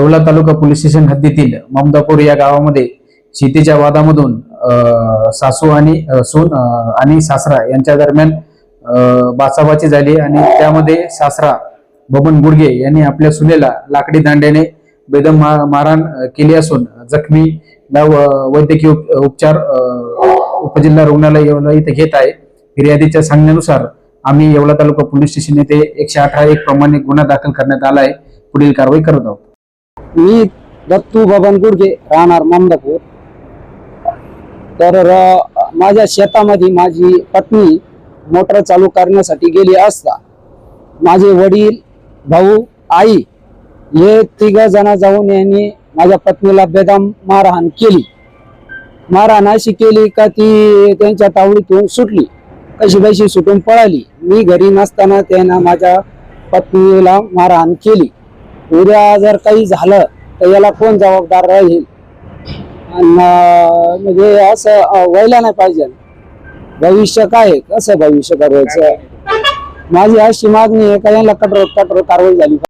येवला तालुका police station हद्दीतील ममदापूर या गावामध्ये शेतीच्या वादामधून सासू आणि सून आणि सासरा यांच्या दरम्यान बाचाबाची झाली आणि त्यामध्ये सासरा बबन गुडगे यांनी आपल्या सुनेला लाकडी दांड्याने बेदम मारहाण केली असून जखमीला वैद्यकीय उपचार उपजिल्हा रुग्णालय येवला इथे घेत आहे। फिर्यादीच्या सांगण्यानुसार आम्ही येवला तालुका पोलीस स्टेशन येथे 118 प्रमाणे गुन्हा दाखल करण्यात आला आहे। पुढील कारवाई करत आहोत। मी दत्तू बबन गुडगे राहणार ममदापूर। तर माझ्या शेतामध्ये माझी पत्नी मोटर चालू करण्यासाठी गेली असता माझे वडील भाऊ आई हे तिघ जण जाऊन यांनी माझ्या पत्नीला बेदम मारहाण केली। मारहाण अशी केली का ती त्यांच्या तावडीतून सुटली, कशी बशी सुटून पळाली। मी घरी नसताना त्यानं माझ्या पत्नीला मारहाण केली। उद्या जर काही झालं तर याला कोण जबाबदार राहील? म्हणजे असं व्हायला नाही पाहिजे। भविष्य काय, कसं भविष्य करायचं? माझी अशी मागणी आहे का याला कठोर कारवाई झाली।